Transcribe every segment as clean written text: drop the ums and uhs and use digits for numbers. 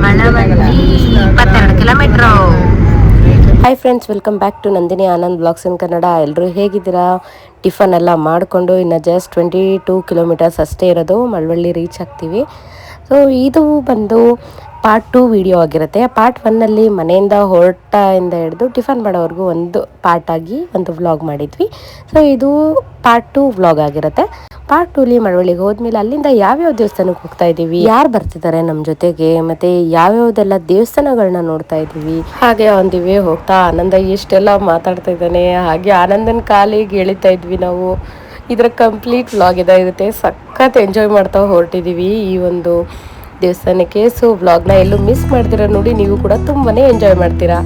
Malavalli 22 kilometre. Hi friends, welcome back to Nandini Anand blogs in Kannada. ಎಲ್ಲರೂ ಹೇಗಿದ್ದೀರಾ? Tiffin ಎಲ್ಲ ಮಾಡಿಕೊಂಡು ಇನ್ನು ಜಸ್ಟ್ 22 ಕಿಲೋಮೀಟರ್ಸ್ ಅಷ್ಟೇ ಇರೋದು, ಮಳವಳ್ಳಿ ರೀಚ್ ಆಗ್ತೀವಿ. ಸೊ ಇದು ಬಂದು ಪಾರ್ಟ್ 2 ವಿಡಿಯೋ ಆಗಿರುತ್ತೆ. ಪಾರ್ಟ್ 1ನಲ್ಲಿ ಮನೆಯಿಂದ ಹೊರಟಿಂದ ಹಿಡಿದು ಟಿಫನ್ ಮಾಡೋವರೆಗೂ ಒಂದು ಪಾರ್ಟ್ ಆಗಿ ಒಂದು ವ್ಲಾಗ್ ಮಾಡಿದ್ವಿ. ಸೊ ಇದು ಪಾರ್ಟ್ 2 ವ್ಲಾಗ್ ಆಗಿರುತ್ತೆ. ಪಾರ್ಟ್ 2ಲಿ ಮಳವಳ್ಳಿಗೆ ಹೋದ್ಮೇಲೆ ಅಲ್ಲಿಂದ ಯಾವ್ಯಾವ ದೇವಸ್ಥಾನಕ್ಕೆ ಹೋಗ್ತಾ ಇದ್ದೀವಿ, ಯಾರು ಬರ್ತಿದ್ದಾರೆ ನಮ್ಮ ಜೊತೆಗೆ, ಮತ್ತೆ ಯಾವ್ಯಾವ್ದೆಲ್ಲ ದೇವಸ್ಥಾನಗಳನ್ನ ನೋಡ್ತಾ ಇದ್ದೀವಿ, ಹಾಗೆ ಆನ್ ದಿ ವೇ ಹೋಗ್ತಾ ಆನಂದ ಎಷ್ಟೆಲ್ಲ ಮಾತಾಡ್ತಾ ಇದ್ದಾನೆ, ಹಾಗೆ ಆನಂದನ ಕಾಲಿಗೆ ಎಳಿತಾ ಇದ್ವಿ ನಾವು. ಇದರ ಕಂಪ್ಲೀಟ್ ವ್ಲಾಗ್ ಇರುತ್ತೆ. ಸಖತ್ ಎಂಜಾಯ್ ಮಾಡ್ತಾ ಹೊರಟಿದ್ದೀವಿ ಈ ಒಂದು ದೇವಸ್ಥಾನಕ್ಕೆ. ಸೊ ವ್ಲಾಗ್ನ ಎಲ್ಲೂ ಮಿಸ್ ಮಾಡ್ತೀರಾ ನೋಡಿ, ನೀವು ಕೂಡ ತುಂಬಾನೇ ಎಂಜಾಯ್ ಮಾಡ್ತೀರಾ.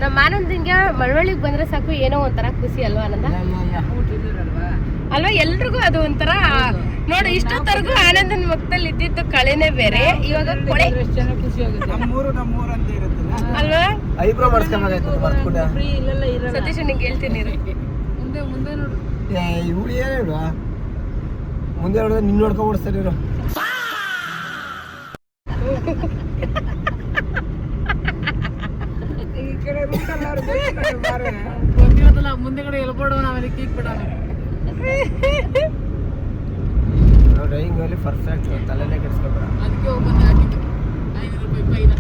ನಮ್ಮ ಆನಂದಿಂಗೆ ಮಳವಳ್ಳಿಗೆ ಬಂದ್ರೆ ಸಾಕು ಏನೋ ಒಂಥರ ಖುಷಿ ಅಲ್ವಾ ಆನಂದ? ಅಲ್ವಾ, ಎಲ್ರಿಗೂ ಅದು ಒಂಥರ. ನೋಡಿ, ಇಷ್ಟೊತ್ತರೆಗೂ ಆನಂದನ ಮುಖದಲ್ಲಿ ಇದ್ದಿದ್ದು ಕಳೆನೇ ಬೇರೆ, ಇವಾಗ ಕೊಳೆ ಅಲ್ವಾ? ಸತೀಶ್ ನಿಂಗೆ ಹೇಳ್ತೀನಿ, ಮುಂದೆ ನೋಡಿದ್ರೆ ನಿನ್ನ ನೋಡ್ಕೊಂಡು ಓಡಿಸ್ತಾರೆ ಇವರು. ಮುಂದೆಗಡೆ ಎಲ್ಬೋಡೋಣ, ಆಮೇಲೆ ಕೇಕ್ ಬಿಡೋಣ. ಡ್ರೈವಿಂಗ್ ಅಲ್ಲಿ ಪರ್ಫೆಕ್ಟ್, ತಲೆನೇ ಕೆಡಿಸ್ಕೊಬೇಡ. ಅದಕ್ಕೆ ಹೋಗ್ಬಂದು ಹಾಕಿದ್ದು 5 ರೂಪಾಯಿ ಪೈನ.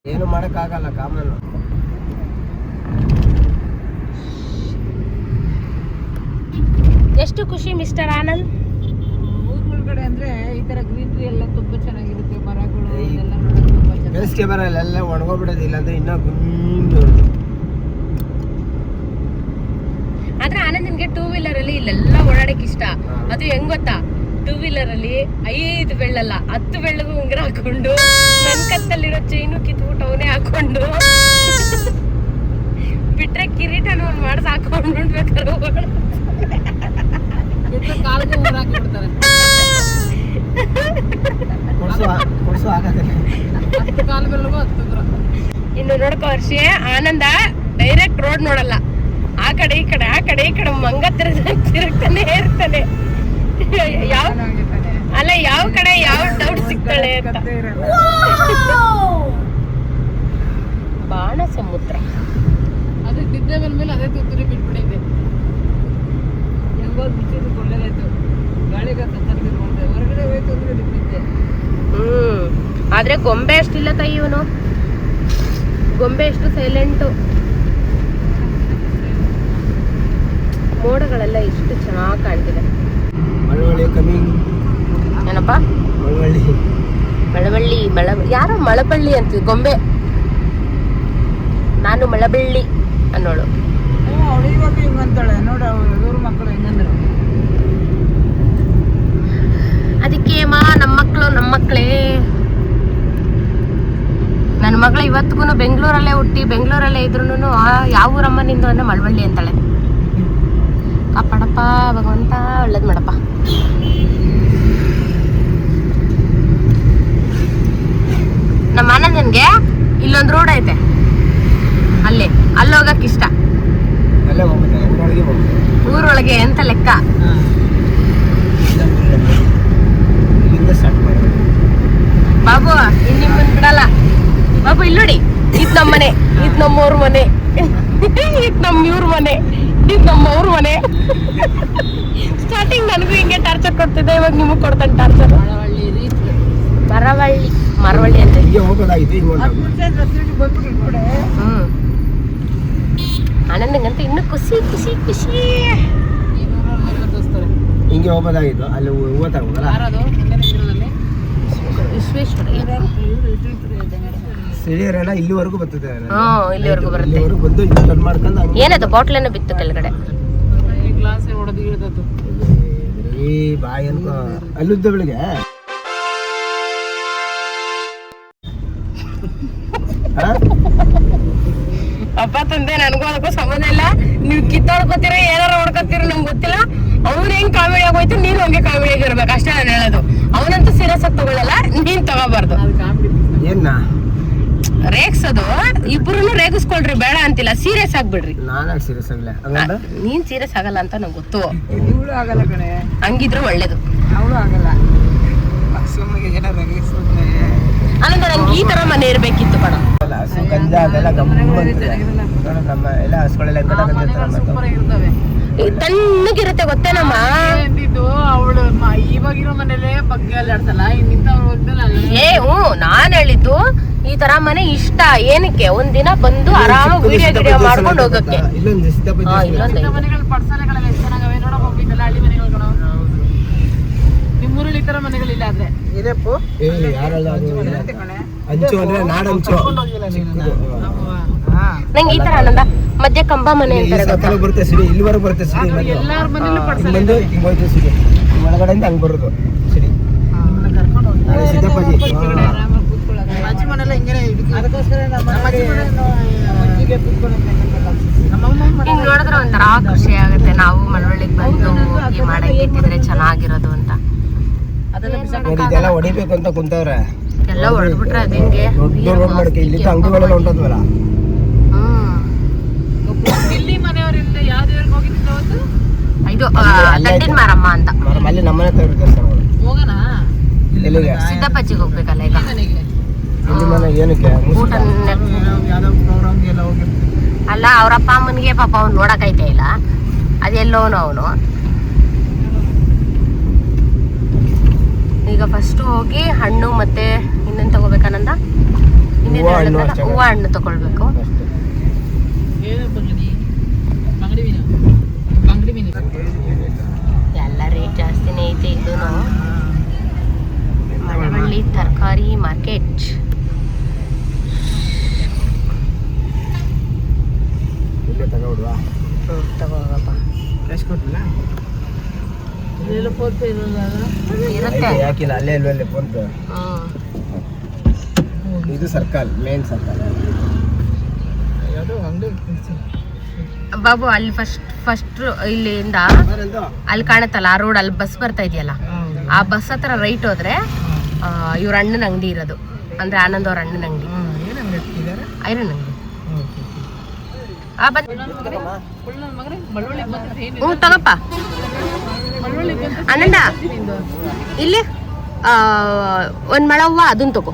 ಏನು ಮಾಡೋಕ್ಕಾಗಲ್ಲ, ಕಾಮನ್. ಎಷ್ಟು ಖುಷಿ ಮಿಸ್ಟರ್ ಆನಂದ್. ಊರುಗಳ ಅಂದ್ರೆ ಈ ತರ ಗ್ರೀನರಿ ಎಲ್ಲ ತುಂಬಾ ಚೆನ್ನಾಗಿರುತ್ತೆ, ಮರಗಳು ಎಲ್ಲ ನೋಡೋಕೆ ತುಂಬಾ ಚೆನ್ನಾಗಿ. ಬೇಸಿಗೆ ಬರಲ್ಲ, ಎಲ್ಲ ಒಣಗೋಗ್ಬಿಡೋದಿಲ್ಲ ಅಂದ್ರೆ ಇನ್ನೂ ಗುಂಡು. ಆದ್ರೆ ಆನಂದನ್ಗೆ 2 ವೀಲರ್ ಅಲ್ಲಿ ಇಲ್ಲೆಲ್ಲ ಓಡಾಡಕ್ ಇಷ್ಟ. ಅದು ಹೆಂಗ್ ಗೊತ್ತಾ, 2 ವೀಲರ್ ಅಲ್ಲಿ 5 ಬೆಳ್ಳಲ್ಲ 10 ಬೆಳ್ಳಗೂ ಉಂಗುರ ಹಾಕೊಂಡು, ನನ್ ಕತ್ತಲ್ಲಿರೋ ಚೈನು ಕಿತ್ಬಿಟ್ಟು ಅವನೇ ಹಾಕೊಂಡು, ಬಿಟ್ರೆ ಕಿರೀಟನ ಒಂದ್ ಮಾಡ್ಸ ಹಾಕೊಂಡು ಬೇಕಾದ್ರೆ ಕಾಲಿಗೆ ಉಂಗುರ ಹಾಕಿಬಿಡ್ತಾರೆ. ಕೊಡಿಸು ಆಗೋದಿಲ್ಲ. 10 ಕಾಲ ಬೆಳ್ಳಗೂ 10 ಉಂಗುರ. ಇನ್ನು ನೋಡ್ಕೋ ವರ್ಷೆ, ಆನಂದ ಡೈರೆಕ್ಟ್ ರೋಡ್ ನೋಡಲ್ಲ, ಆ ಕಡೆ ಈ ಕಡೆ ಆ ಕಡೆ ಈ ಕಡೆ ಮಂಗ ತಿರುಗ್ತಾನೆ ಇರ್ತಾನೆ. ಯಾವ ಕಡೆ ಯಾವ ಡೌಟ್ ಸಿಗ್ತಾಳೆ ಅಂತ. ಬಾಣ ಸಮುದ್ರ ಅದು ನಿದ್ದೆ ಮೇಲೆ ಅದೇ ತುತ್ತೂರಿ ಬಿಟ್ಬಿಟ್ಟಿದೆ. ಹೆಂಗೋ ಬಿಟ್ಟಿದ್ದು ಕೊಳ್ಳೇದಾಯ್ತು, ಗಾಳಿಗೆ ಹೊರಗಡೆ ಹೋಯ್ತು ಅಂದ್ರೆ ಬಿಟ್ಟಿದ್ದೆ. ಆದ್ರೆ ಗೊಂಬೆ ಅಷ್ಟಿಲ್ಲ ತಾಯಿ, ಇವನು ಗೊಂಬೆ ಎಷ್ಟು ಸೈಲೆಂಟು. ಮೋಡಗಳೆಲ್ಲ ಎಷ್ಟು ಚೆನ್ನಾಗಿ ಕಾಣ್ತಿದೆ. ಮಳವಳ್ಳಿ ಕಮಿಂಗ್. ಏನಪ್ಪ ಮಳವಳ್ಳಿ? ಮಳವಳ್ಳಿ ಯಾರೋ ಮಳಬಳ್ಳಿ ಅಂತೀವಿ, ಗೊಂಬೆ. ನಾನು ಮಳಬಳ್ಳಿ ಅನ್ನೋಳು. ಅವಳು ಇವಾಗ ಹಿಂಗಂತಾಳೆ ನೋಡ, ಇವ್ರ ಮಕ್ಕಳು ಹೆಂಗಂದ್ರು. ಅದಕ್ಕೆ ನಮ್ಮ ಮಕ್ಕಳೇ. ನನ್ನ ಮಗಳು ಇವತ್ತಿಗೂ ಬೆಂಗಳೂರಲ್ಲೇ ಹುಟ್ಟಿ ಬೆಂಗಳೂರಲ್ಲೇ ಇದ್ರು ಯಾವ ಊರಮ್ಮ ನಿಂದು ಅಂದ್ರೆ ಮಳವಳ್ಳಿ ಅಂತಾಳೆ. ಕಾಪಾಡಪ್ಪ ಭಗವಂತ, ಒಳ್ಳೇದು ಮಾಡಪ್ಪ. ನಮ್ಮ ಆನಂದನ್ಗೆ ಇಲ್ಲೊಂದು ರೋಡ್ ಐತೆ, ಅಲ್ಲಿ ಹೋಗಕ್ ಇಷ್ಟ. ಊರೊಳಗೆ ಎಂತ ಲೆಕ್ಕ. ಬಾಬು ಇನ್ ನಿಮ್ಮನ್ ಬಿಡಲ್ಲ. ಬಾಬು ಇಲ್ಲಿ ನೋಡಿ, ಇದ್ ನಮ್ಮ ಮನೆ, ಇದ್ ನಮ್ಮವ್ರ ಮನೆ, ಇದ್ ನಮ್ಮ ಇವ್ರ ಮನೆ, ಇದ್ ನಮ್ಮವ್ರ ಮನೆ. ಸ್ಟಾರ್ಟಿಂಗ್ ನನಗೂ ಹಿಂಗೆ ಟಾರ್ಚರ್ ಕೊಡ್ತಿದ್ದೆ, ಇವಾಗ ನಿಮಗ್ ಕೊಡ್ತಾನೆ ಟಾರ್ಚರ್. ಮರವಳ್ಳಿ ಅಂತ. ಆನಂದಂಗಂತ ಇನ್ನು ಖುಷಿ ಖುಷಿ ಖುಷಿ. ಹಿಂಗೆ ಹೋಗೋದಾಗಿತ್ತು, ಅಲ್ಲಿ ಹೂವು ತಗೋದಲ್ಲ. ವಿಶ್ವೇಶ್ವರ ಸಿಡಿಯರೆಲ್ಲ ಇಲ್ಲಿವರೆಗೂ ಬರ್ತದೆ. ಇಲ್ಲಿವರೆಗೂ ಬರುತ್ತೆ. ಬಂದು ಟರ್ನ್ ಮಾಡ್ಕೊಂಡು ಏನದು ಬಾಟ್ಲನ್ನ ಬಿತ್ತು ಕೆಳಗಡೆ. ಗ್ಲಾಸ್ ಹೊಡೆದು ಇಳಿದದ್ದು ಈ ಬಾಯಿ ಅನ್ಕೋ ಅಲ್ಲುದ್ದ ಬೆಳಿಗ್ಗೆ. ಅಪ್ಪ ತಂದೆ ನನಗೂ ಅದಕ್ಕೂ ಸಂಬಂಧ ಇಲ್ಲ. ನೀವು ಕಿತ್ತೊಳ್ಕೊತೀರ ಏನೋ ಅವ್ನು ಹೆಂಗ್ ಕಾಮಿಡಿ ಆಗೋಯ್ತು, ನೀನು ಹಂಗೆ ಕಾಮಿಡಿ ಆಗಿರ್ಬೇಕು ಅಷ್ಟೇ ನಾನು ಹೇಳೋದು. ಅವನಂತೂ ಸೀರಿಯಸ್ ಆಗಿ ತಗೊಳ್ಳಲ್ಲ, ನೀನ್ ತಗೋಬಾರ್ದು. ಏನ ರೇಗ್ಸೋದು ಇಬ್ರು ರೇಗಿಸ್ಕೊಳ್ರಿ, ಬೇಡ ಅಂತಿಲ್ಲ, ಸೀರಿಯಸ್ ಆಗ್ಬಿಡ್ರಿ. ನಾನಾಗ ಸೀರಿಯಸ್ ಆಗಿಲ್ಲ. ನೀನ್ ಸೀರಿಯಸ್ ಆಗಲ್ಲ ಅಂತ ನಂಗೆ ಗೊತ್ತು. ಇವಳು ಆಗಲ್ಲ ಕಣೆ, ಹಂಗಿದ್ರೆ ಒಳ್ಳೇದು. ಅವಳು ಆಗಲ್ಲ. ಸುಮ್ಮನೆ ಏನಾರ ಅನಂತ ನಂಗೆ ಈ ತರ ಮನೆ ಇರ್ಬೇಕಿತ್ತು ಕಣ. ಸುಗಂಧ ಅದೆಲ್ಲ ನಮ್ಮ ಎಲ್ಲ ಹಸುಗಳೆಲ್ಲ ಸೂಪರ್ ಆಗಿರ್ತವೆ, ತಣ್ಣಗಿರುತ್ತೆ ಗೊತ್ತೇನಮ್ಮ. ಅವಳು ಇವಾಗಿರೋ ಮನೇಲೆ ಬಗ್ಗೆ ಅಲ್ಲಾಡ್ಸಲ್ಲ, ಏ ನಾನ್ ಹೇಳಿದ್ದು ಈ ತರ ಮನೆ ಇಷ್ಟ. ಏನಕ್ಕೆ ಒಂದಿನ ಬಂದು ಆರಾಮಾಗಿ ವಿಡಿಯೋ ಮಾಡ್ಕೊಂಡು ಹೋಗಕ್ಕೆ. ಮನೆಗಳು ಪಡ್ಸಾಲೆಗಳೆಲ್ಲ ಎಷ್ಟು ಚೆನ್ನಾಗವೆ ನೋಡಕ್ ಹೋಗ್ಲಿಕ್ಕೆಲ್ಲ ಹಳ್ಳಿ ಮನೆಗಳು ಕಣ. ನಿಮ್ಮೂರಲ್ಲಿ ಈ ತರ ಮನೆಗಳಿಲ್ಲ ಆದ್ರೆ ಹಂಚು ಅಂದ್ರೆ ನಾಡಂಚು ನಂಗೆ ಈ ತರ ಆನಂದ. ಮಧ್ಯ ಕಂಬ ಮನೆ ಅಂತಾರೆ ಬರುತ್ತೆ ಸಿಡಿ, ಇಲ್ಲಿವರೆಗೂ ಬರುತ್ತೆ ಸಿಡಿ. ಎಲ್ಲಾರ ಮನೇಲೂ ಪಡ್ಸಾಲೆ ಬಂದು ಹಿಂಗ್ ಹೋಯ್ತು ಸಿಡಿ, ಒಳಗಡೆಯಿಂದ ಹಂಗ್ ಬರೋದು ಸಿಡಿ. ಕರ್ಕೊಂಡು ಹೋಗ್ತಾರೆ ಸಿದ್ದಪ್ಪಾಜಿ ಆರಾಮಾಗಿ ಕೂತ್ಕೊಳ್ಳೋದು. ಅಜ್ಜಿ ಮನೆಲ್ಲ ಹಿಂಗೇನೆ, ಅದಕ್ಕೋಸ್ಕರ ನಮ್ಮ ಅಜ್ಜಿಗೆ ಕೂತ್ಕೊಳ್ಳೋಕೆ ಹಿಂಗ್ ನೋಡಿದ್ರೆ ಒಂಥರ ಖುಷಿ ಆಗುತ್ತೆ. ನಾವು ಮಳವಳ್ಳಿಗೆ ಬಂದು ಈ ಮಾಡಕ್ಕೆ ಇಟ್ಟಿದ್ರೆ ಚೆನ್ನಾಗಿರೋದು ಅಂತ. ಇದೆಲ್ಲ ಹೊಡಿಬೇಕು ಅಂತ ಕುಂತವ್ರೆ. ಎಲ್ಲ ಹೊಡೆದ್ಬಿಟ್ರೆ ಅದ್ ಹಿಂಗೆ ದೊಡ್ಡ ರೋಡ್ ಮಾಡಕ್ಕೆ ಇಲ್ಲಿಂದ ಅಂಗಡಿಗಳೆಲ್ಲ ಹೊಂಟದ್ವಲ್ಲ. ಇಲ್ಲಿ ಮನೆಯವರಿಂದ ಯಾವ್ದು ಹೋಗಿದ್ದಿಲ್ಲ ಅವತ್ತು? ಇದು ದಂಡಿನ ಮಾರಮ್ಮ ಅಂತ. ಅಲ್ಲಿ ನಮ್ಮನೆ ತಗೊಳ್ತಾರೆ ಸರ್ ಅವರು. ಹೋಗೋಣ ಎಲ್ಲಿಗೆ? ಸಿದ್ದಪ್ಪಜ್ಜಿಗೆ ಹೋಗ್ಬೇಕಲ್ಲ ಈಗ. ಮನೆಗೆ. ಇಲ್ಲಿ ಮನೆ ಏನಕ್ಕೆ? ಊಟ ಯಾವ್ದೋ ಪ್ರೋಗ್ರಾಮ್ಗೆ ಎಲ್ಲ ಹೋಗಿರ್ತೀವಿ. ಅಲ್ಲ, ಅವ್ರ ಅಪ್ಪ ಅಮ್ಮನಿಗೆ ಪಾಪ ಅವ್ನು ನೋಡಕೈತೆ ಇಲ್ಲ, ಅದೆಲ್ಲೋನು ಅವನು. ಈಗ ಫಸ್ಟ್ ಹೋಗಿ ಹಣ್ಣು ಮತ್ತೆ ಇನ್ನೇನು ತಗೋಬೇಕನ್ನಂದ, ಇನ್ನೇನು ಹೂವು ಹಣ್ಣು ತಗೊಳ್ಬೇಕು. ಏನು ಬಂಗಡಿ ಮೀನು, ಬಂಗಡಿ ಮೀನು ಎಲ್ಲ ರೇಟ್ ಜಾಸ್ತಿನೇ ಐತೆ. ಇದು ಮಳವಳ್ಳಿ ತರಕಾರಿ ಮಾರ್ಕೆಟ್. ತಗೋಗಪ್ಪ. ಇಲ್ಲೆಲ್ಲ ಫೋನ್ ಪೇ ಇರೋಲ್ಲ ಇರುತ್ತೆ. ಯಾಕಿಲ್ಲ, ಅಲ್ಲೇ ಇಲ್ವಲ್ಲೇ ಫೋನ್ ಪೇ. ಇದು ಸರ್ಕಲ್, ಮೇನ್ ಸರ್ಕಲ್. ಯಾವುದೋ ಅಂಗಡಿ ಬಾಬು ಅಲ್ಲಿ ಫಸ್ಟ್ ಇಲ್ಲಿಂದ ಅಲ್ಲಿ ಕಾಣುತ್ತಲ್ಲ ಆ ರೋಡ್, ಅಲ್ಲಿ ಬಸ್ ಬರ್ತಾ ಇದೆಯಲ್ಲ, ಆ ಬಸ್ ಹತ್ರ ರೈಟ್ ಹೋದ್ರೆ ಇವ್ರ ಅಣ್ಣನ ಅಂಗಡಿ ಇರೋದು. ಅಂದ್ರೆ ಆನಂದ್ ಅವ್ರ ಅಣ್ಣನ ಅಂಗಡಿ, ಐರನ್ ಅಂಗಡಿ. ಹ್ಞೂ ತಗಪ್ಪ ಆನಂದ. ಇಲ್ಲಿ ಒಂದ್ ಮಳ ಹೂವ ಅದನ್ನ ತಗೋ,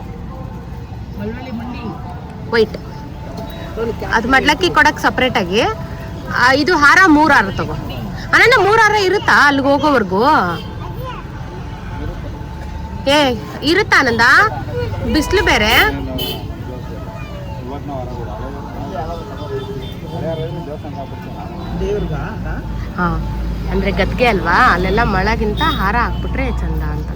ವೈಟ್. ಅದು ಮಡ್ಲಕ್ಕಿ ಕೊಡಕ್ ಸಪ್ರೇಟ್ ಆಗಿ. ಇದು ಹಾರ 3 ಹಾರ ತಗೋ ಆನಂದ. 3 ಹಾರ ಇರುತ್ತಾ ಅಲ್ಲಿಗೆ ಹೋಗೋವರೆಗೂ? ಏ ಇರುತ್ತಾ ಆನಂದ? ಬಿಸಿಲು ಬೇರೆ. ಹಾ ಅಂದ್ರೆ ಗದ್ಗೆ ಅಲ್ವಾ, ಅಲ್ಲೆಲ್ಲ ಮಳೆಗಿಂತ ಹಾರ ಹಾಕ್ಬಿಟ್ರೆ ಚಂದ ಅಂತ.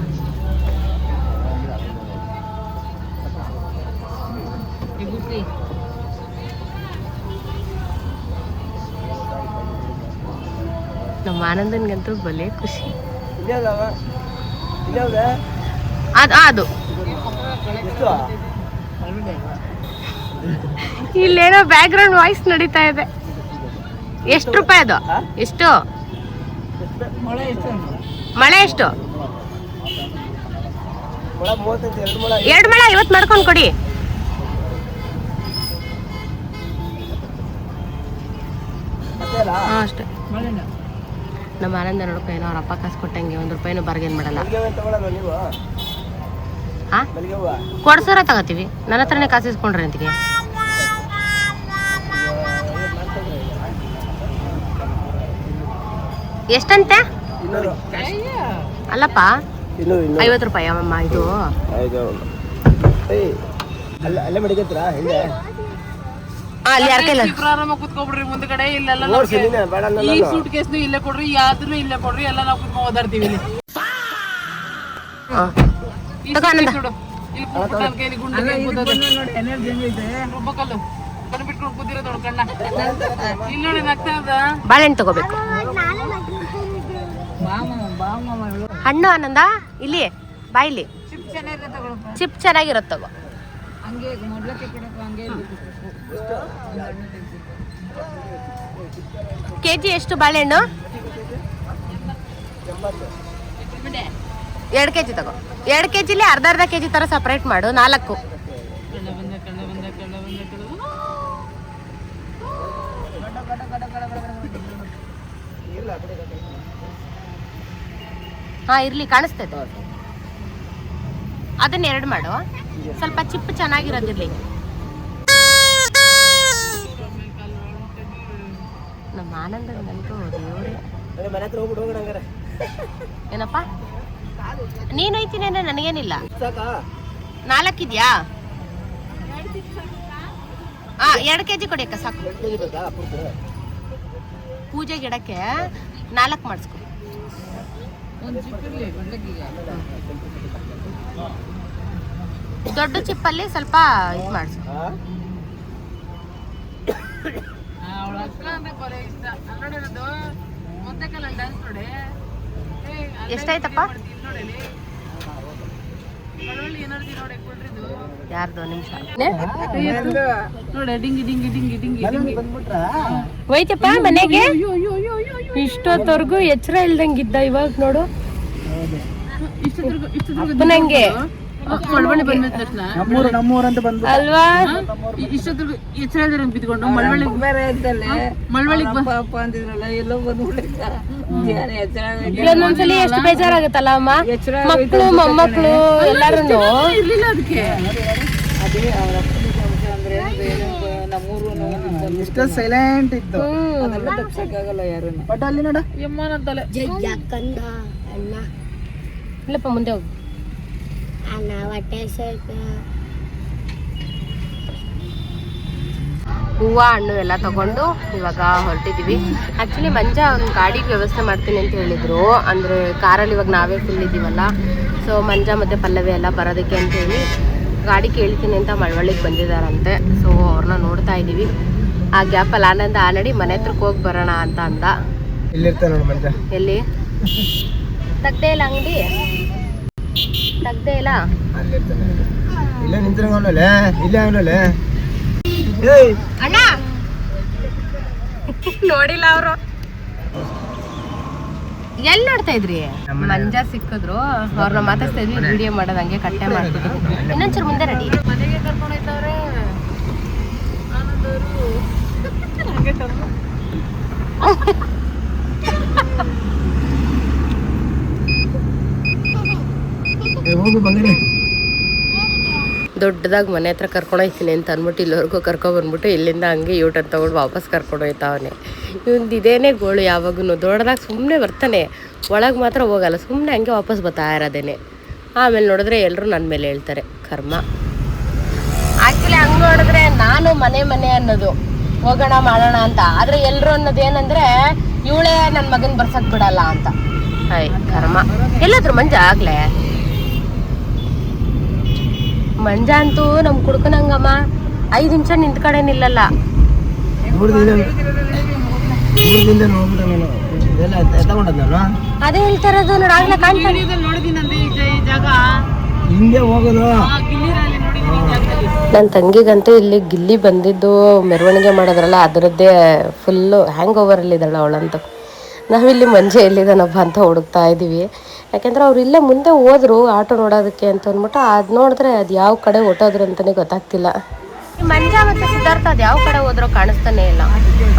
ನಮ್ಮ ಆನಂದನ್ಗಂತೂ ಬಲೆ ಖುಷಿ. ಅದು ಇಲ್ಲೇನೋ ಬ್ಯಾಕ್ ಗ್ರೌಂಡ್ ವಾಯ್ಸ್ ನಡೀತಾ ಇದೆ. ಎಷ್ಟು ರೂಪಾಯಿ ಅದು? ಎಷ್ಟು ಮಳೆ? ಎಷ್ಟು? 2 ಮಳ 50 ಮಾಡ್ಕೊಂಡು ಕೊಡಿ. ಅಷ್ಟೇ. ನಮ್ಮ ಆನಂದ ನೋಡ್ಕೊ ಏನೋ ಅವ್ರ ಅಪ್ಪ ಕಾಸು ಕೊಟ್ಟಂಗೆ 1 ರೂಪಾಯಿನೂ ಬಾರ್ಗೇನ್ ಮಾಡಲ್ಲ. ಹಾ ಕೊಡ್ಸೋರ ತಗೋತೀವಿ, ನನ್ನ ಹತ್ರನೇ ಕಾಸು ಇಸ್ಕೊಂಡ್ರೆ ಅಂತಿಗೆ. ಎಷ್ಟಂತೆ? ಅಲ್ಲಪ್ಪ 50 ರೂಪಾಯಿ ಅಮ್ಮಮ್ಮ. ಇದು ಅಲ್ಲಿ ಯಾರ ಕೈಲ ಆರಾಮಾಗಿ ಕುತ್ಕೊಬಿಡ್ರಿ ಮುಂದ್ಗಡೆ. ಇಲ್ಲೆಲ್ಲ ಈ ಸೂಟ್ ಕೇಸ್ನು ಇಲ್ಲೇ ಕೊಡ್ರಿ, ಯಾವ್ದನ್ನು ಇಲ್ಲೇ ಕೊಡ್ರಿ, ಎಲ್ಲ ನಾವು ಕುತ್ಕೊಂಡು ಓದಾಡ್ತೀವಿ ಇಲ್ಲಿ. ಬಾಳೆಹಣ್ಣು ತಗೋಬೇಕು. ಹಣ್ಣು ಆನಂದ ಇಲ್ಲಿ ಬಾಯಿಲಿ ಚಿಪ್ ಚೆನ್ನಾಗಿರತ್ತೆ ತಗೋ. ಕೆಜಿ ಎಷ್ಟು ಬಾಳೆಹಣ್ಣು? 2 kg ತಗೋ. 2 kg ಅರ್ಧ kg ತರ ಸಪ್ರೇಟ್ ಮಾಡು. 4 ಹಾ ಇರ್ಲಿ, ಕಾಣಿಸ್ತದೆ. ಅದನ್ನ 2 ಮಾಡು. ಸ್ವಲ್ಪ ಚಿಪ್ಪು ಚೆನ್ನಾಗಿರೋದಿರ್ಲಿ. ನಮ್ಮ ಆನಂದನಿಗಂತೂ ದೇವ್ರೆ. ಏನಪ್ಪ ನೀನು ಐತೀನಿ ನನಗೇನಿಲ್ಲ. 4 ಇದೆಯಾ? 2 kg ಕೊಡಿ ಅಕ್ಕ ಸಾಕು. ಪೂಜೆ ಗಿಡಕ್ಕೆ 4 ಮಾಡಿಸ್ಕೊ. ದೊಡ್ಡ ಚಿಪ್ಪಲ್ಲಿ ಸ್ವಲ್ಪ ಇದು ಮಾಡಿಸು. ಎಷ್ಟಾಯ್ತಪ್ಪ? ಯಾರ್ದು ನಿಮಿಷ ಹೋಯ್ತಪ್ಪ ಮನೆಗೆ. ಇಷ್ಟೊತ್ತವರೆಗೂ ಎಚ್ಚರ ಇಲ್ದಂಗಿದ್ದ, ಇವಾಗ ನೋಡು ನಂಗೆ ಅಲ್ವಾ. ಇಷ್ಟೊತ್ತಿಗೆ ಎಚ್ಚರ ಬಿದ್ಕೊಂಡು ಮಳವಳ್ಳಿಗೆ ಪಾಪ ಅಂತಿದ್ರಲ್ಲ, ಎಲ್ಲೋ ಒಂದೊಂದ್ಸಲಿ ಎಷ್ಟು ಬೇಜಾರಾಗತ್ತಲ್ಲ ಅಮ್ಮ. ಮಕ್ಕಳು ಮೊಮ್ಮಕ್ಕಳು ಎಲ್ಲಾರು ಇರ್ಲಿಲ್ಲ ಅದಕ್ಕೆ. ಅದೇ ಅವ್ರ ಅಂದ್ರೆ ನಮ್ಮೂರು ಸೈಲೆಂಟ್ ಇತ್ತು. ಅದೆಲ್ಲ ತಪ್ಸಕ್ಕಾಗಲ್ಲ ಯಾರು. ಬಟ್ ಅಲ್ಲಿ ನೋಡ ಯಮ್ಮನಂತಲೆ ಇಲ್ಲಪ್ಪ ಮುಂದೆ ಹೋಗಿ. ಹೂವು ಹಣ್ಣು ಎಲ್ಲ ತಗೊಂಡು ಇವಾಗ ಹೊರಟಿದ್ದೀವಿ. ಆ್ಯಕ್ಚುಲಿ ಮಂಜ ಅವ್ನ ಗಾಡಿಗೆ ವ್ಯವಸ್ಥೆ ಮಾಡ್ತೀನಿ ಅಂತ ಹೇಳಿದರು. ಅಂದರೆ ಕಾರಲ್ಲಿ ಇವಾಗ ನಾವೇ ಫುಲ್ ಇದ್ದೀವಲ್ಲ, ಸೊ ಮಂಜ ಮತ್ತು ಪಲ್ಲವಿ ಎಲ್ಲ ಬರೋದಕ್ಕೆ ಅಂತೇಳಿ ಗಾಡಿ ಕೇಳ್ತೀನಿ ಅಂತ ಮಳವಳ್ಳಿಗೆ ಬಂದಿದ್ದಾರಂತೆ. ಸೊ ಅವ್ರನ್ನ ನೋಡ್ತಾ ಇದ್ದೀವಿ. ಆ ಗ್ಯಾಪಲ್ಲಿ ಆನಂದ ಆನಡಿ ಮನೆ ಹತ್ರಕ್ಕೆ ಹೋಗಿ ಬರೋಣ ಅಂತ ಅಂದ. ಎಲ್ಲಿ ತೆಗ್ದೇ ಇಲ್ಲ ಅಂಗಡಿ? ತೆಗ್ದೇ ಇಲ್ಲ. ಇಲ್ಲೇ ನಿಂತಿರಂಗಲೇ, ಇಲ್ಲೇ ಆಗಲೇ ಅಣ್ಣ ನೋಡಿಲ್ಲ ಅವರು. ಎಲ್ಲಿ ನೋಡ್ತಾ ಇದ್ರಿ? ಮಂಜ ಸಿಕ್ಕಿದ್ರು, ಅವ್ರನ್ನ ಮಾತಾಡ್ತಾ ಇದ್ವಿ. ವಿಡಿಯೋ ಮಾಡೋದು ಹಂಗೆ ಕಟ್ಟೆ ಮಾಡ್ತಿದ್ವಿ. ಇನ್ನೊಂಚೂರು ಮುಂದೆ ರೆಡಿ. ಮನೆಗೆ ಕರ್ಕೊಂಡು ಹೋಯ್ತವ್ರೆ ಆನಂದವರು. ಹೋಗು ಬಂಗಡಿ. ದೊಡ್ಡದಾಗಿ ಮನೆ ಹತ್ರ ಕರ್ಕೊಂಡು ಹೋಗ್ತೀನಿ ಅಂತ ಅಂದ್ಬಿಟ್ಟು ಇಲ್ಲಿವರೆಗೂ ಕರ್ಕೊಬಂದ್ಬಿಟ್ಟು ಇಲ್ಲಿಂದ ಹಂಗೆ ಯೂಟರ್ನ್ ತೊಗೊಂಡು ವಾಪಸ್ ಕರ್ಕೊಂಡು ಹೋಯ್ತಾವನೆ. ಇವಂದು ಇದೇನೇ ಗೋಳು, ಯಾವಾಗೂ ದೊಡ್ಡದಾಗಿ ಸುಮ್ಮನೆ ಬರ್ತಾನೆ, ಒಳಗೆ ಮಾತ್ರ ಹೋಗಲ್ಲ, ಸುಮ್ಮನೆ ಹಂಗೆ ವಾಪಸ್ ಬರ್ತಾ ಇರೋದೇನೆ. ಆಮೇಲೆ ನೋಡಿದ್ರೆ ಎಲ್ಲರೂ ನನ್ನ ಮೇಲೆ ಹೇಳ್ತಾರೆ, ಕರ್ಮ. ಆ್ಯಕ್ಚುಲಿ ಹಂಗೆ ನೋಡಿದ್ರೆ ನಾನು ಮನೆ ಅನ್ನೋದು ಹೋಗೋಣ ಮಾಡೋಣ ಅಂತ, ಆದರೆ ಎಲ್ಲರೂ ಅನ್ನೋದು ಏನಂದರೆ ಇವಳೇ ನನ್ನ ಮಗನ ಬರ್ಸಕ್ಕೆ ಬಿಡಲ್ಲ ಅಂತ. ಹಾಯ್ ಕರ್ಮ. ಎಲ್ಲಾದ್ರು ಮಂಜ ಆಗ್ಲೇ ಮಂಜ ಅಂತೂ ನಮ್ ಕುಡ್ಕನಂಗಮ್ಮ 5 ನಿಮಿಷ ನಿಂತ ಕಡೆ ನಿಲ್ಲಲ್ಲ. ಅದೇ ಹೇಳ್ತಾರದು ನೋಡ, ಆಗ್ಲೇ ಕಾಣ್ತಾನೆ. ನನ್ನ ತಂಗಿಗಂತೂ ಇಲ್ಲಿ ಗಿಲ್ಲಿ ಬಂದಿದ್ದು ಮೆರವಣಿಗೆ ಮಾಡೋದ್ರಲ್ಲ, ಅದರದ್ದೇ ಫುಲ್ಲು ಹ್ಯಾಂಗ್ ಓವರಲ್ಲಿದ್ದಾಳೆ ಅವಳಂತೂ. ನಾವಿಲ್ಲಿ ಮಂಜೆ ಎಲ್ಲಿದ್ದಾನಪ್ಪ ಅಂತ ಹುಡುಕ್ತಾ ಇದ್ದೀವಿ. ಯಾಕೆಂದ್ರೆ ಅವ್ರು ಇಲ್ಲೇ ಮುಂದೆ ಹೋದ್ರು ಆಟೋ ನೋಡೋದಕ್ಕೆ ಅಂತ ಅಂದ್ಬಿಟ್ಟು, ಅದು ನೋಡಿದ್ರೆ ಅದು ಯಾವ ಕಡೆ ಹೊಟ್ಟೋದ್ರು ಅಂತಲೇ ಗೊತ್ತಾಗ್ತಿಲ್ಲ. ಮಂಜ ಮತ್ತು ಸಿದ್ಧಾರ್ಥ ಅದು ಯಾವ ಕಡೆ ಹೋದ್ರೋ ಕಾಣಿಸ್ತಾನೆ ಇಲ್ಲ.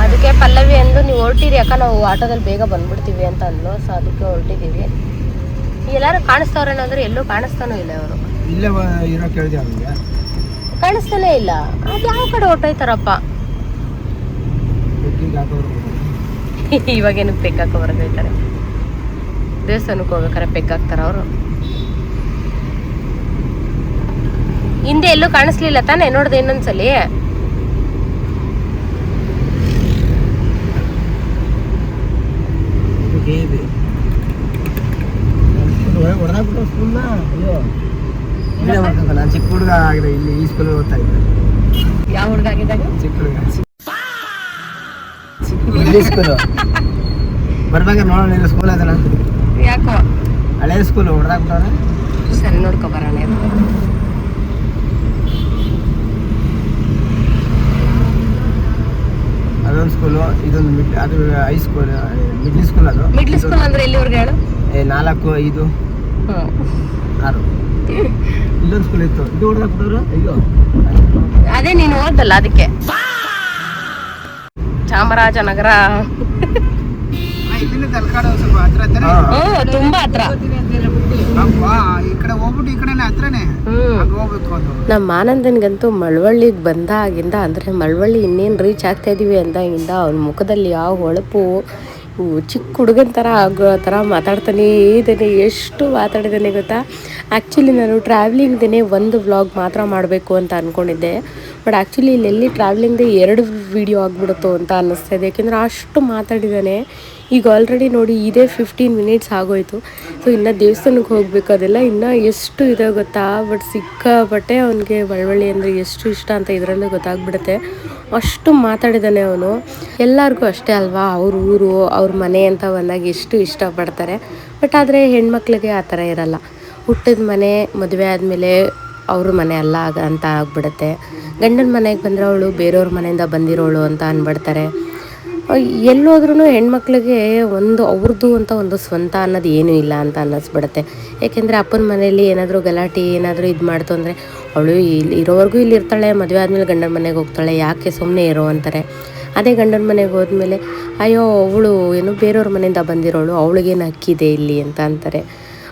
ಅದಕ್ಕೆ ಪಲ್ಲವಿ ಅಂದು ನೀವು ಹೊರಟಿರಿ ಅಕ್ಕ, ನಾವು ಆಟೋದಲ್ಲಿ ಬೇಗ ಬಂದ್ಬಿಡ್ತೀವಿ ಅಂತ ಅಂದ್ಲು. ಸೊ ಅದಕ್ಕೆ ಹೊರಟಿದ್ದೀವಿ. ಎಲ್ಲರೂ ಕಾಣಿಸ್ತವ್ರೇನೋ ಅಂದ್ರೆ ಎಲ್ಲೂ ಕಾಣಿಸ್ತಾನೂ ಇಲ್ಲ. ಅವರು ಕಾಣಿಸ್ತಾನೆ ಇಲ್ಲ. ಅದು ಯಾವ ಕಡೆ ಹೊಟ್ಟೋಯ್ತಾರಪ್ಪ. ಇವಾಗೇನು ಪೆಗ್ಗಾಕ ಬರೋದೈತಾರೆ, ದೇವಸ್ಥಾನಕ್ಕೆ ಹೋಗ್ಬೇಕಾರೆ ಪೆಗ್ಗಾಕ್ತಾರ ಅವರು. ಹಿಂದೆ ಎಲ್ಲೂ ಕಾಣಿಸ್ಲಿಲ್ಲ ತಾನೇ? ನೋಡ್ದೆ ಇನ್ನೊಂದ್ಸಲಿ. ನಾನು ಚಿಕ್ಕ ಹುಡುಗ ಆಗಿದೆ, ಇಲ್ಲಿ ಈ ಸ್ಕೂಲ್ ಓದ್ತಾ ಇದ್ದೆ. ಯಾವ ಹುಡುಗ ಆಗಿದ್ದಾಗ? ಚಿಕ್ಕ ಹುಡುಗ ಸ್ಕೂಲ್ ಬರ್ಬೇಕು ನೋಡೋಣ. ಸ್ಕೂಲ್ ಅದಲ್ಲ, ಯಾಕೋ ಹಳೆ ಸ್ಕೂಲ್ ಹೊಡೆದಾಕ್ಬಿಟ್ಟವ್ರೆ. ಸರಿ ನೋಡ್ಕೊ ಬರೋಣ. ಅದು ಅದೊಂದು ಸ್ಕೂಲು, ಇದೊಂದು ಅದು ಹೈಸ್ಕೂಲ್, ಮಿಡ್ಲ್ ಸ್ಕೂಲ್. ಅದು ಮಿಡ್ಲ್ ಸ್ಕೂಲ್ ಅಂದ್ರೆ ಎಲ್ಲಿವರೆಗೆ ಹೇಳು? 4, 5, 6. ಇಲ್ಲೊಂದು ಸ್ಕೂಲ್ ಇತ್ತು, ಇದು ಹೊಡೆದಾಕ್ಬಿಟ್ಟವ್ರು. ಅಯ್ಯೋ ಅದೇ ನೀನು ಓದಲ್ಲ ಅದಕ್ಕೆ. ಚಾಮರಾಜನಗರ ಇಲ್ಲಿಂದ ತಲಕಾಡು ಸ್ವಲ್ಪ ಹತ್ರ ಹತ್ರ. ತುಂಬಾ ಹತ್ರ. ಈ ಕಡೆ ಹೋಗ್ಬಿಟ್ಟು ಈ ಕಡೆನೇ ಹತ್ರನೇ ಹೋಗ್ಬೇಕು. ಅದು ನಮ್ಮ ಆನಂದನ್ಗಂತೂ ಮಳವಳ್ಳಿಗೆ ಬಂದಾಗಿಂದ, ಅಂದರೆ ಮಳವಳ್ಳಿ ಇನ್ನೇನು ರೀಚ್ ಆಗ್ತಾ ಇದೀವಿ ಅಂದಾಗಿಂದ ಅವ್ನ ಮುಖದಲ್ಲಿ ಯಾವ ಹೊಳಪು, ಚಿಕ್ಕ ಹುಡುಗನ ಥರ ಆಗೋ ಥರ ಮಾತಾಡ್ತಾನೇ ಇದ್ದಾನೆ. ಎಷ್ಟು ಮಾತಾಡಿದ್ದಾನೆ ಗೊತ್ತಾ. ಆ್ಯಕ್ಚುಲಿ ನಾನು ಟ್ರಾವೆಲಿಂಗ್ದೇ ಒಂದು ವ್ಲಾಗ್ ಮಾತ್ರ ಮಾಡಬೇಕು ಅಂತ ಅಂದ್ಕೊಂಡಿದ್ದೆ. ಬಟ್ ಆ್ಯಕ್ಚುಲಿ ಇಲ್ಲೆಲ್ಲಿ ಟ್ರಾವೆಲಿಂಗ್ದೇ 2 ವೀಡಿಯೋ ಆಗಿಬಿಡುತ್ತೋ ಅಂತ ಅನ್ನಿಸ್ತಾ ಇದೆ. ಯಾಕೆಂದರೆ ಅಷ್ಟು ಮಾತಾಡಿದ್ದಾನೆ. ಈಗ ಆಲ್ರೆಡಿ ನೋಡಿ ಇದೇ 15 ಮಿನಿಟ್ಸ್ ಆಗೋಯ್ತು. ಸೊ ಇನ್ನು ದೇವಸ್ಥಾನಕ್ಕೆ ಹೋಗಬೇಕು, ಅದೆಲ್ಲ ಇನ್ನೂ ಎಷ್ಟು ಇದೆ ಗೊತ್ತಾ. ಬಟ್ ಸಿಕ್ಕಾಪಟ್ಟೆ ಅವನಿಗೆ ಮಳವಳ್ಳಿ ಅಂದರೆ ಎಷ್ಟು ಇಷ್ಟ ಅಂತ ಇದರಲ್ಲೇ ಗೊತ್ತಾಗ್ಬಿಡುತ್ತೆ. ಅಷ್ಟು ಮಾತಾಡಿದ್ದಾನೆ ಅವನು. ಎಲ್ಲರಿಗೂ ಅಷ್ಟೇ ಅಲ್ವಾ, ಅವ್ರ ಊರು ಅವ್ರ ಮನೆ ಅಂತ ಬಂದಾಗ ಎಷ್ಟು ಇಷ್ಟಪಡ್ತಾರೆ. ಬಟ್ ಆದರೆ ಹೆಣ್ಮಕ್ಳಿಗೆ ಆ ಥರ ಇರಲ್ಲ. ಹುಟ್ಟಿದ ಮನೆ ಮದುವೆ ಆದಮೇಲೆ ಅವ್ರ ಮನೆ ಅಲ್ಲ ಅಂತ ಆಗ್ಬಿಡುತ್ತೆ. ಗಂಡನ ಮನೆಗೆ ಬಂದರೆ ಅವಳು ಬೇರೆಯವ್ರ ಮನೆಯಿಂದ ಬಂದಿರೋಳು ಅಂತ ಅಂದ್ಬಿಡ್ತಾರೆ. ಎಲ್ಲೋದ್ರೂ ಹೆಣ್ಮಕ್ಳಿಗೆ ಒಂದು ಅವ್ರದ್ದು ಅಂತ ಒಂದು ಸ್ವಂತ ಅನ್ನೋದು ಏನೂ ಇಲ್ಲ ಅಂತ ಅನ್ನಿಸ್ಬಿಡುತ್ತೆ. ಏಕೆಂದರೆ ಅಪ್ಪನ ಮನೇಲಿ ಏನಾದರೂ ಗಲಾಟೆ ಏನಾದರೂ ಇದು ಮಾಡ್ತು ಅಂದರೆ ಅವಳು ಇಲ್ಲಿ ಇರೋವರೆಗೂ ಇಲ್ಲಿ ಇರ್ತಾಳೆ, ಮದುವೆ ಆದಮೇಲೆ ಗಂಡನ ಮನೆಗೆ ಹೋಗ್ತಾಳೆ, ಯಾಕೆ ಸುಮ್ಮನೆ ಇರೋ ಅಂತಾರೆ. ಅದೇ ಗಂಡನ ಮನೆಗೆ ಹೋದ್ಮೇಲೆ ಅಯ್ಯೋ ಅವಳು ಏನು ಬೇರೆಯವ್ರ ಮನೆಯಿಂದ ಬಂದಿರೋಳು, ಅವಳಿಗೇನು ಹಕ್ಕಿದೆ ಇಲ್ಲಿ ಅಂತ ಅಂತಾರೆ.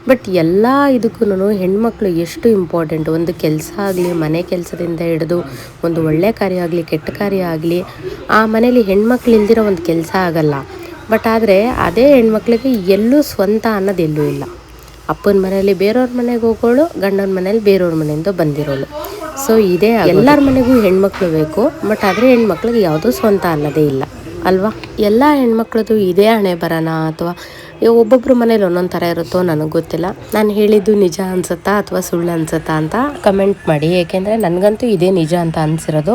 ಬಟ್ ಎಲ್ಲ ಇದಕ್ಕೂ ಹೆಣ್ಮಕ್ಳು ಎಷ್ಟು ಇಂಪಾರ್ಟೆಂಟು. ಒಂದು ಕೆಲಸ ಆಗಲಿ, ಮನೆ ಕೆಲಸದಿಂದ ಹಿಡಿದು ಒಂದು ಒಳ್ಳೆ ಕಾರ್ಯ ಆಗಲಿ, ಕೆಟ್ಟ ಕಾರ್ಯ ಆಗಲಿ, ಆ ಮನೇಲಿ ಹೆಣ್ಮಕ್ಳು ಇಲ್ದಿರೋ ಒಂದು ಕೆಲಸ ಆಗಲ್ಲ. ಬಟ್ ಆದರೆ ಅದೇ ಹೆಣ್ಮಕ್ಳಿಗೆ ಎಲ್ಲೂ ಸ್ವಂತ ಅನ್ನೋದು ಎಲ್ಲೂ ಇಲ್ಲ. ಅಪ್ಪನ ಮನೆಯಲ್ಲಿ ಬೇರೆಯವ್ರ ಮನೆಗೆ ಹೋಗೋಳು, ಗಂಡನ ಮನೇಲಿ ಬೇರೆಯವ್ರ ಮನೆಯಿಂದ ಬಂದಿರೋಳು. ಸೊ ಇದೇ ಎಲ್ಲರ ಮನೆಗೂ ಹೆಣ್ಮಕ್ಳು ಬೇಕು. ಬಟ್ ಆದರೆ ಹೆಣ್ಮಕ್ಳಿಗೆ ಯಾವುದೂ ಸ್ವಂತ ಅನ್ನೋದೇ ಇಲ್ಲ ಅಲ್ವಾ. ಎಲ್ಲ ಹೆಣ್ಮಕ್ಳದು ಇದೇ ಹಣೆ ಬರೋಣ, ಅಥವಾ ಒಬ್ಬೊಬ್ರು ಮನೇಲಿ ಒಂದೊಂದು ಥರ ಇರುತ್ತೋ ನನಗೆ ಗೊತ್ತಿಲ್ಲ. ನಾನು ಹೇಳಿದ್ದು ನಿಜ ಅನ್ಸುತ್ತಾ ಅಥವಾ ಸುಳ್ಳು ಅನ್ಸುತ್ತಾ ಅಂತ ಕಮೆಂಟ್ ಮಾಡಿ. ಏಕೆಂದರೆ ನನಗಂತೂ ಇದೇ ನಿಜ ಅಂತ ಅನಿಸಿರೋದು.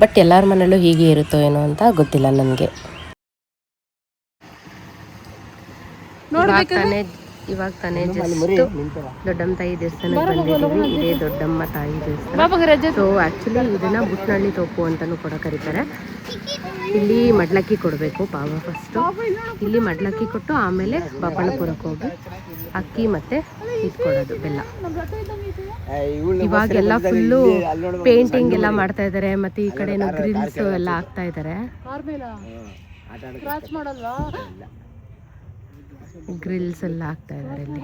ಬಟ್ ಎಲ್ಲರ ಮನೇಲೂ ಹೀಗೆ ಇರುತ್ತೋ ಏನೋ ಅಂತ ಗೊತ್ತಿಲ್ಲ ನನಗೆ. ಇವಾಗ ತಾನೇ ಜಸ್ಟ್ ದೊಡ್ಡಮ್ಮ ತಾಯಿ ದೇವಸ್ಥಾನಕ್ಕೆ ಬಂದಿದ್ದೀವಿ. ಇದೇ ದೊಡ್ಡಮ್ಮ ತಾಯಿ ದೇವಸ್ಥಾನ. ಸೊ ಆ್ಯಕ್ಚುಲಿ ಇದನ್ನು ಬುಟ್ನಳ್ಳಿ ತೋಪು ಅಂತಲೂ ಕೂಡ ಕರೀತಾರೆ. ಇಲ್ಲಿ ಮಡ್ಲಕ್ಕಿ ಕೊಡಬೇಕು ಪಾವ ಫಸ್ಟು. ಇಲ್ಲಿ ಮಡ್ಲಕ್ಕಿ ಕೊಟ್ಟು ಆಮೇಲೆ ಬಾಪಣ್ಣಪುರಕ್ಕೆ ಹೋಗಿ ಅಕ್ಕಿ ಮತ್ತು ಇದು ಕೊಡೋದು ಬೆಲ್ಲ. ಇವಾಗೆಲ್ಲ ಫುಲ್ಲು ಪೇಂಟಿಂಗ್ ಎಲ್ಲ ಮಾಡ್ತಾ ಇದ್ದಾರೆ. ಮತ್ತು ಈ ಕಡೆನೂ ಗ್ರಿಲ್ಸ್ ಎಲ್ಲ ಹಾಕ್ತಾ ಇದ್ದಾರೆ. ಗ್ರಿಲ್ಸ್ ಎಲ್ಲ ಹಾಕ್ತಾ ಇದ್ದಾರೆ ಇಲ್ಲಿ.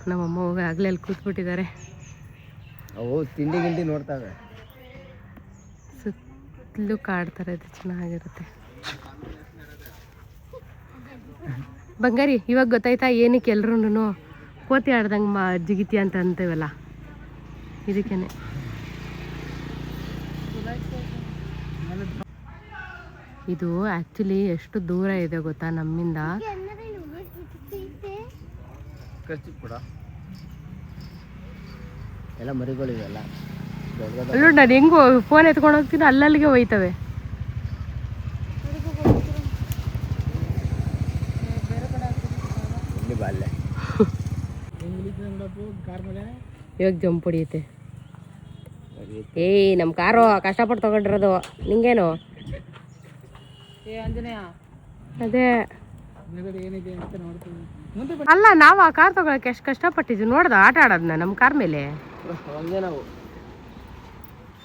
ನಮ್ಮಮ್ಮ ಹೋಗಿ ಆಗಲೇ ಅಲ್ಲಿ ಕೂತ್ಬಿಟ್ಟಿದ್ದಾರೆ. ತಿಂಡಿ ಗಿಂಡಿ ನೋಡ್ತಾವೆ. ಸುತ್ತಲೂ ಕಾಡ್ತಾರೆ, ಅದು ಚೆನ್ನಾಗಿರುತ್ತೆ. ಬಂಗಾರಿ, ಇವಾಗ ಗೊತ್ತಾಯ್ತಾ ಏನಕ್ಕೆ ಎಲ್ರೂ ಕೋತಿ ಆಡ್ದಂಗೆ ಜಿಗಿತಿ ಅಂತ ಅಂತೇವಲ್ಲ, ಇದಕ್ಕೇನೆ. ಇದು ಆ್ಯಕ್ಚುಲಿ ಎಷ್ಟು ದೂರ ಇದೆ ಗೊತ್ತಾ ನಮ್ಮಿಂದ. ಎಲ್ಲ ಮರಿಗಳಿವೆಲ್ಲ. ಅಲ್ಲೂ ನಾನು ಹೆಂಗು ಫೋನ್ ಎತ್ಕೊಂಡು ಹೋಗ್ತೀನಿ, ಅಲ್ಲಲ್ಲಿಗೆ ಹೋಯ್ತವೆ. ಇವಾಗ ಜಂಪ್ ಹೊಡಿಯುತ್ತೆ. ಏಯ್ ನಮ್ಮ ಕಾರು ಕಷ್ಟಪಟ್ಟು ತಗೊಂಡಿರೋದು, ನಿಂಗೇನು? ಅದೇ ಅಲ್ಲ, ನಾವು ಆ ಕಾರ್ ತಗೊಳಕ್ಕೆ ಎಷ್ಟು ಕಷ್ಟಪಟ್ಟಿದ್ವಿ ನೋಡ್ದ, ಆಟ ಆಡೋದನ್ನ ನಮ್ಮ ಕಾರ್ ಮೇಲೆ. ಹಂಗೆ ನಾವು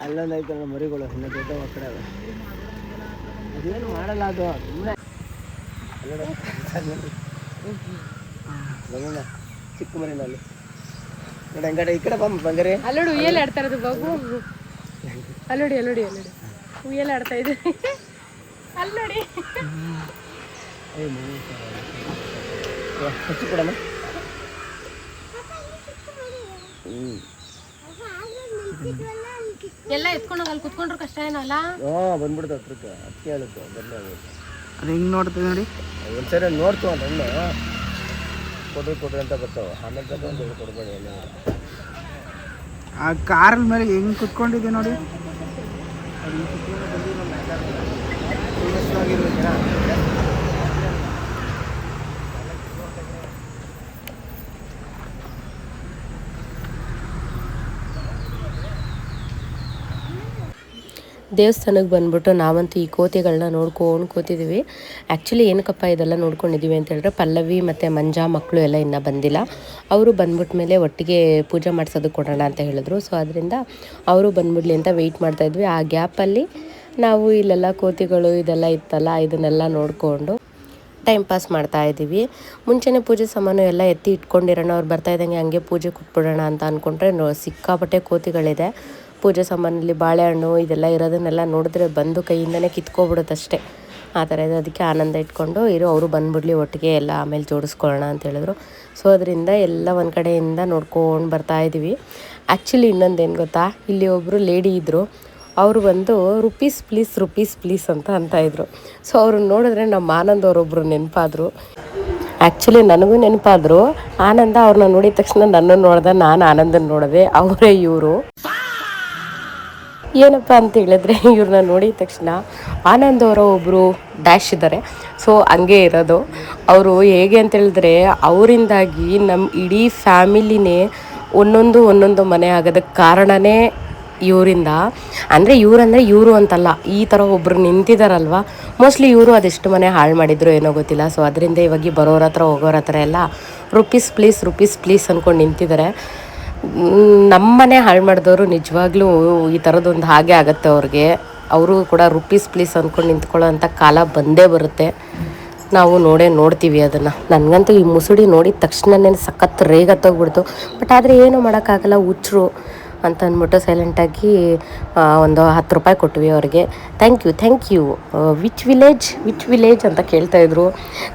ಅಲ್ಲೊಂದು ಐತಲ್ಲ ಮರಿಗಳು, ಇನ್ನು ದೊಡ್ಡ ಕಡೆ ಅದೇನು ಮಾಡಲ್ಲ, ಅದು ಸುಮ್ಮನೆ ಚಿಕ್ಕ ಮರಿನಲ್ಲಿ ನೋಡಿ. ಹಂಗಡೆ ಈ ಕಡೆ ಬಂಗಾರಿ ಅಲ್ಲೋಡಿ ಉಯ್ಯಲ್ ಆಡ್ತಾ ಇರೋದು ಬಾಬು. ಅಲ್ಲೋಡಿ ಅಲ್ಲೋಡಿ ಅಲ್ಲೋಡಿ ಉಯ್ಯಲ್ ಆಡ್ತಾ ಇದೆ. ಅಲ್ಲೋಡಿ ಹೆಚ್ಚು ಕೊಡಮ್ಮ. ಎಲ್ಲ ಎತ್ಕೊಂಡು ಅಲ್ಲಿ ಕುತ್ಕೊಂಡ್ರು ಕಷ್ಟ ಏನಲ್ಲ. ಬಂದ್ಬಿಡ್ತು ಹತ್ರಕ್ಕೆ, ಅದಕ್ಕೆ ಹೇಳುತ್ತೆ ಬರಲಿ. ಅದು ಹಿಂಗೆ ನೋಡ್ತೀವಿ ನೋಡಿ, ಒಂದ್ಸರಿ ನೋಡ್ತು ಅಂತ ಹಣ್ಣು ಕೊಡ್ರಿ ಅಂತ ಬರ್ತಾವೆ. ಆಮೇಲೆ ಬಂದು ಕೊಡ್ಬೇಡಿ. ಎಲ್ಲ ಆ ಕಾರ್ ಮೇಲೆ ಹೆಂಗೆ ಕುತ್ಕೊಂಡಿದೆ ನೋಡಿ. ದೇವಸ್ಥಾನಕ್ಕೆ ಬಂದ್ಬಿಟ್ಟು ನಾವಂತೂ ಈ ಕೋತಿಗಳನ್ನ ನೋಡ್ಕೊಂಡು ಕೂತಿದ್ದೀವಿ. ಆ್ಯಕ್ಚುಲಿ ಏನಕ್ಕಪ್ಪ ಇದೆಲ್ಲ ನೋಡ್ಕೊಂಡಿದ್ದೀವಿ ಅಂತ ಹೇಳಿದ್ರೆ ಪಲ್ಲವಿ ಮತ್ತು ಮಂಜಾ ಮಕ್ಕಳು ಎಲ್ಲ ಇನ್ನೂ ಬಂದಿಲ್ಲ. ಅವರು ಬಂದ್ಬಿಟ್ಟ ಮೇಲೆ ಒಟ್ಟಿಗೆ ಪೂಜೆ ಮಾಡಿಸೋದಕ್ಕೆ ಕೊಡೋಣ ಅಂತ ಹೇಳಿದ್ರು. ಸೊ ಅದರಿಂದ ಅವರು ಬಂದ್ಬಿಡ್ಲಿ ಅಂತ ವೆಯ್ಟ್ ಮಾಡ್ತಾಯಿದ್ವಿ. ಆ ಗ್ಯಾಪಲ್ಲಿ ನಾವು ಇಲ್ಲೆಲ್ಲ ಕೋತಿಗಳು ಇದೆಲ್ಲ ಇತ್ತಲ್ಲ ಇದನ್ನೆಲ್ಲ ನೋಡಿಕೊಂಡು ಟೈಮ್ ಪಾಸ್ ಮಾಡ್ತಾ ಇದ್ದೀವಿ. ಮುಂಚೆನೇ ಪೂಜೆ ಸಾಮಾನು ಎಲ್ಲ ಎತ್ತಿ ಇಟ್ಕೊಂಡಿರೋಣ, ಅವ್ರು ಬರ್ತಾ ಇದ್ದಂಗೆ ಹಂಗೆ ಪೂಜೆ ಕೊಟ್ಬಿಡೋಣ ಅಂತ ಅಂದ್ಕೊಂಡ್ರೆ ಸಿಕ್ಕಾಪಟ್ಟೆ ಕೋತಿಗಳಿದೆ. ಪೂಜೆ ಸಾಮಾನಲ್ಲಿ ಬಾಳೆಹಣ್ಣು ಇದೆಲ್ಲ ಇರೋದನ್ನೆಲ್ಲ ನೋಡಿದ್ರೆ ಬಂದು ಕೈಯಿಂದನೇ ಕಿತ್ಕೊಬಿಡುತ್ತಷ್ಟೇ ಆ ಥರ ಇದೆ. ಅದಕ್ಕೆ ಆನಂದ ಇಟ್ಕೊಂಡು ಅವರು ಬಂದುಬಿಡ್ಲಿ ಒಟ್ಟಿಗೆ ಎಲ್ಲ ಆಮೇಲೆ ಜೋಡಿಸ್ಕೊಳ್ಳೋಣ ಅಂತ ಹೇಳಿದ್ರು. ಸೊ ಅದರಿಂದ ಎಲ್ಲ ಒಂದು ಕಡೆಯಿಂದ ನೋಡ್ಕೊಂಡು ಬರ್ತಾ ಇದ್ದೀವಿ. ಆ್ಯಕ್ಚುಲಿ ಇನ್ನೊಂದೇನು ಗೊತ್ತಾ, ಇಲ್ಲಿ ಒಬ್ಬರು ಲೇಡಿ ಇದ್ದರು, ಅವರು ಬಂದು ರುಪೀಸ್ ಪ್ಲೀಸ್ ಅಂತ ಇದ್ರು. ಸೊ ಅವ್ರನ್ನ ನೋಡಿದ್ರೆ ನಮ್ಮ ಆನಂದ್ ಅವರೊಬ್ಬರು ನೆನಪಾದರು. ಆ್ಯಕ್ಚುಲಿ ನನಗೂ ನೆನಪಾದರು. ಆನಂದ ಅವ್ರನ್ನ ನೋಡಿದ ತಕ್ಷಣ ನನ್ನನ್ನು ನೋಡ್ದೆ, ನಾನು ಆನಂದನ ನೋಡಿದೆ. ಅವರೇ ಇವರು. ಏನಪ್ಪ ಅಂತ ಹೇಳಿದ್ರೆ ಇವ್ರನ್ನ ನೋಡಿದ ತಕ್ಷಣ ಆನಂದ್ ಅವರ ಒಬ್ಬರು ಡ್ಯಾಶ್ ಇದ್ದಾರೆ. ಸೊ ಹಂಗೆ ಇರೋದು ಅವರು. ಹೇಗೆ ಅಂತ ಹೇಳಿದ್ರೆ ಅವರಿಂದಾಗಿ ನಮ್ಮ ಇಡೀ ಫ್ಯಾಮಿಲಿನೇ ಒಂದೊಂದು ಮನೆ ಆಗೋದಕ್ಕೆ ಕಾರಣನೇ ಇವರಿಂದ. ಅಂದರೆ ಇವರು ಅಂತಲ್ಲ, ಈ ಥರ ಒಬ್ಬರು ನಿಂತಿದ್ದಾರಲ್ವ, ಮೋಸ್ಟ್ಲಿ ಇವರು ಅದೆಷ್ಟು ಮನೆ ಹಾಳು ಮಾಡಿದ್ರು ಏನೋ ಗೊತ್ತಿಲ್ಲ. ಸೊ ಅದರಿಂದ ಇವಾಗ ಬರೋರ ಹತ್ರ ಹೋಗೋರ ಹತ್ರ ಎಲ್ಲ ರುಪೀಸ್ ಪ್ಲೀಸ್ ಅಂದ್ಕೊಂಡು ನಿಂತಿದ್ದಾರೆ. ನಮ್ಮನೆ ಹಾಳು ಮಾಡಿದವರು ನಿಜವಾಗ್ಲೂ ಈ ಥರದೊಂದು ಹಾಗೆ ಆಗುತ್ತೆ ಅವ್ರಿಗೆ. ಅವರು ಕೂಡ ರುಪೀಸ್ ಪ್ಲೀಸ್ ಅಂದ್ಕೊಂಡು ನಿಂತ್ಕೊಳ್ಳೋ ಅಂಥ ಕಾಲ ಬಂದೇ ಬರುತ್ತೆ. ನಾವು ನೋಡ್ತೀವಿ ಅದನ್ನು. ನನಗಂತೂ ಈ ಮುಸುಡಿ ನೋಡಿದ ತಕ್ಷಣನೇ ಸಖತ್ ರೇಗತ್ತೋಗ್ಬಿಡ್ತು. ಬಟ್ ಆದರೆ ಏನೂ ಮಾಡೋಕ್ಕಾಗಲ್ಲ, ಹುಚ್ಚರು ಅಂತ ಅಂದ್ಬಿಟ್ಟು ಸೈಲೆಂಟಾಗಿ ಒಂದು 10 ರೂಪಾಯಿ ಕೊಟ್ವಿ ಅವ್ರಿಗೆ. ಥ್ಯಾಂಕ್ ಯು ವಿಚ್ ವಿಲೇಜ್ ಅಂತ ಕೇಳ್ತಾಯಿದ್ರು.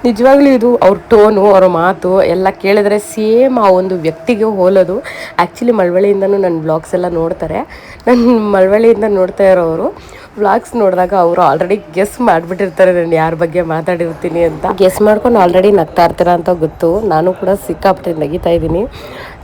ನಿಜವಾಗ್ಲೂ ಇದು ಅವ್ರ ಟೋನು, ಅವ್ರ ಮಾತು ಎಲ್ಲ ಕೇಳಿದ್ರೆ ಸೇಮ್ ಆ ಒಂದು ವ್ಯಕ್ತಿಗೆ ಹೋಲೋದು. ಆ್ಯಕ್ಚುಲಿ ಮಳವಳ್ಳಿಯಿಂದನೂ ನನ್ನ ಬ್ಲಾಗ್ಸ್ ಎಲ್ಲ ನೋಡ್ತಾರೆ. ನನ್ನ ಮಳವಳ್ಳಿಯಿಂದ ನೋಡ್ತಾ ಇರೋರು ವ್ಲಾಗ್ಸ್ ನೋಡಿದಾಗ ಅವರು ಆಲ್ರೆಡಿ ಗೆಸ್ ಮಾಡಿಬಿಟ್ಟಿರ್ತಾರೆ ನಾನು ಯಾರ ಬಗ್ಗೆ ಮಾತಾಡಿರ್ತೀನಿ ಅಂತ. ಗೆಸ್ ಮಾಡ್ಕೊಂಡು ಆಲ್ರೆಡಿ ನಗ್ತಾ ಇರ್ತೀರ ಅಂತ ಗೊತ್ತು. ನಾನು ಕೂಡ ಸಿಕ್ಕಾಪಟ್ಟೆ ನಗಿತಾ ಇದ್ದೀನಿ.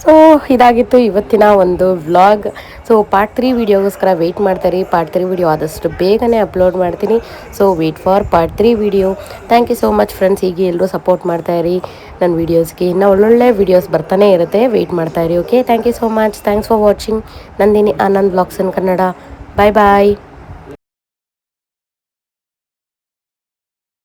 ಸೊ ಇದಾಗಿತ್ತು ಇವತ್ತಿನ ಒಂದು ವ್ಲಾಗ್. ಸೊ ಪಾರ್ಟ್ 3 ವೀಡಿಯೋಗೋಸ್ಕರ ವೆಯ್ಟ್ ಮಾಡ್ತಾರೆ. ಪಾರ್ಟ್ 3 ವೀಡಿಯೋ ಆದಷ್ಟು ಬೇಗನೆ ಅಪ್ಲೋಡ್ ಮಾಡ್ತೀನಿ. So wait for part 3 video. Thank you so much friends. ಹೀಗೆ ಎಲ್ಲರೂ ಸಪೋರ್ಟ್ ಮಾಡ್ತಾಯಿರಿ ನನ್ನ ವೀಡಿಯೋಸ್ಗೆ. ಇನ್ನೂ ಒಳ್ಳೊಳ್ಳೆ ವೀಡಿಯೋಸ್ ಬರ್ತಾನೆ ಇರುತ್ತೆ, ವೆಯ್ಟ್ ಮಾಡ್ತಾಯಿರಿ. Okay, thank you so much. Thanks for watching Nandini Anand blogs in Kannada. Bye.